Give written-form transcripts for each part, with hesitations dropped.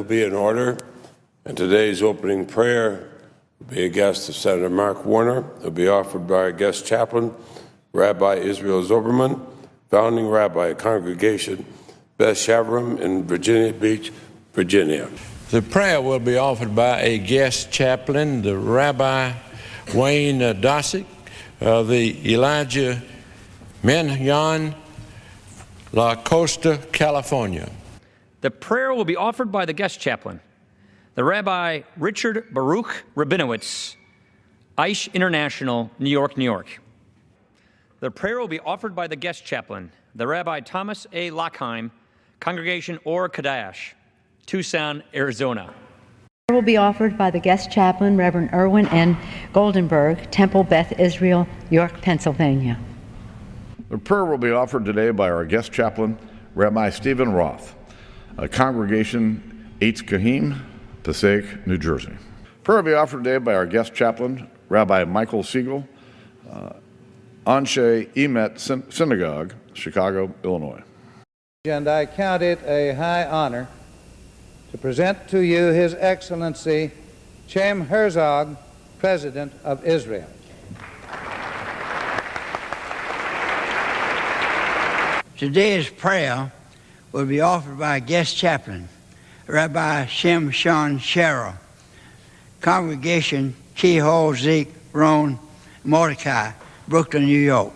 will be in order, and today's opening prayer will be a guest of Senator Mark Warner. It will be offered by our guest chaplain, Rabbi Israel Zoberman, founding rabbi of Congregation Beth Shavram in Virginia Beach, Virginia. The prayer will be offered by a guest chaplain, the Rabbi Wayne Dosick of the Elijah Menyon, La Costa, California. The prayer will be offered by the guest chaplain, the Rabbi Richard Baruch Rabinowitz, Aish International, New York, New York. The prayer will be offered by the guest chaplain, the Rabbi Thomas A. Lockheim, Congregation Or Kadash, Tucson, Arizona. Will be offered by the guest chaplain, Reverend Erwin N. Goldenberg, Temple Beth Israel, York, Pennsylvania. The prayer will be offered today by our guest chaplain, Rabbi Stephen Roth, Congregation Eitz Kahim, Passaic, New Jersey. Prayer will be offered today by our guest chaplain, Rabbi Michael Siegel, Anshe Emet Synagogue, Chicago, Illinois. And I count it a high honor to present to you His Excellency Chaim Herzog, President of Israel. Today's prayer will be offered by a guest chaplain, Rabbi Shem Shon Sherrill, Congregation Keyhole Zeke Ron Mordecai, Brooklyn, New York.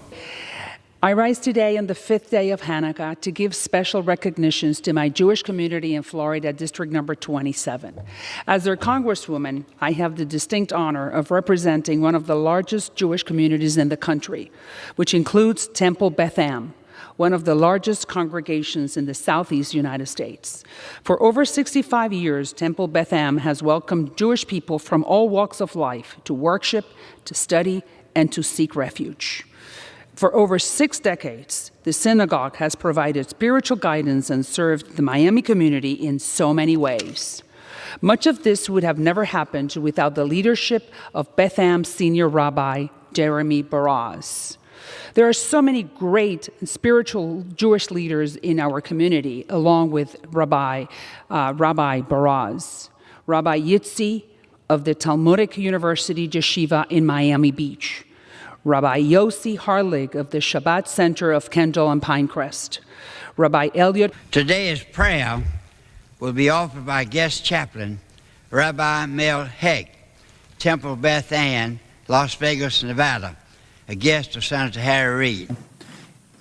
I rise today on the 5th day of Hanukkah to give special recognitions to my Jewish community in Florida, District Number 27. As their Congresswoman, I have the distinct honor of representing one of the largest Jewish communities in the country, which includes Temple Beth Am, one of the largest congregations in the Southeast United States. For over 65 years, Temple Beth Am has welcomed Jewish people from all walks of life to worship, to study, and to seek refuge. For over 6 decades, the synagogue has provided spiritual guidance and served the Miami community in so many ways. Much of this would have never happened without the leadership of Beth Am Senior Rabbi Jeremy Baraz. There are so many great spiritual Jewish leaders in our community, along with Rabbi Baraz, Rabbi Yitzi of the Talmudic University Yeshiva in Miami Beach, Rabbi Yossi Harlig of the Shabbat Center of Kendall and Pinecrest, Rabbi Elliot. Today's prayer will be offered by guest chaplain, Rabbi Mel Heck, Temple Beth Ann, Las Vegas, Nevada, a guest of Senator Harry Reid.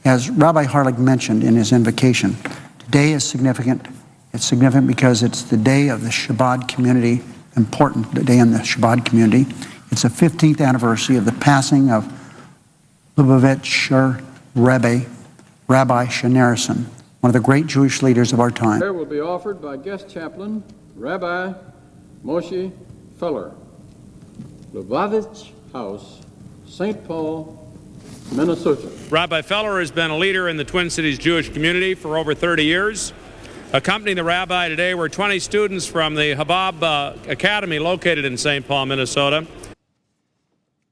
As Rabbi Harlig mentioned in his invocation, today is significant. It's significant because it's the day of the Shabbat community, important day in the Shabbat community. It's the 15th anniversary of the passing of Lubavitcher Rebbe, Rabbi Shanarison, one of the great Jewish leaders of our time. Prayer will be offered by guest chaplain, Rabbi Moshe Feller, Lubavitch House, St. Paul, Minnesota. Rabbi Feller has been a leader in the Twin Cities Jewish community for over 30 years. Accompanying the rabbi today were 20 students from the Habab Academy located in St. Paul, Minnesota.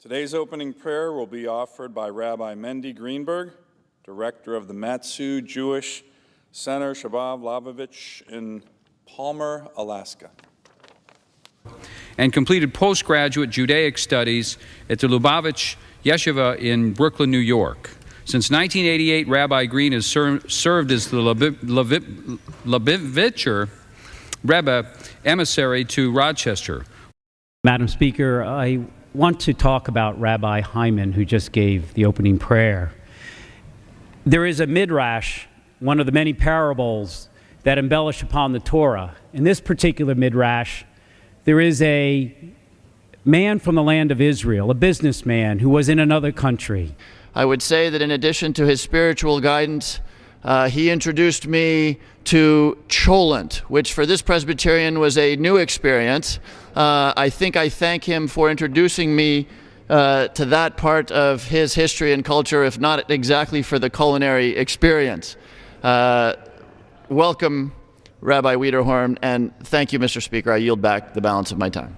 Today's opening prayer will be offered by Rabbi Mendy Greenberg, director of the Matsu Jewish Center, Shabbat Lubavitch in Palmer, Alaska. And completed postgraduate Judaic studies at the Lubavitch Yeshiva in Brooklyn, New York. Since 1988, Rabbi Green has served as the Lubavitcher Rebbe emissary to Rochester. Madam Speaker, I want to talk about Rabbi Hyman, who just gave the opening prayer. There is a midrash, one of the many parables that embellish upon the Torah. In this particular midrash, there is a man from the land of Israel, a businessman who was in another country. I would say that in addition to his spiritual guidance, he introduced me to cholent, which for this Presbyterian was a new experience. I think I thank him for introducing me to that part of his history and culture, if not exactly for the culinary experience. Welcome, Rabbi Wiederhorn, and thank you, Mr. Speaker. I yield back the balance of my time.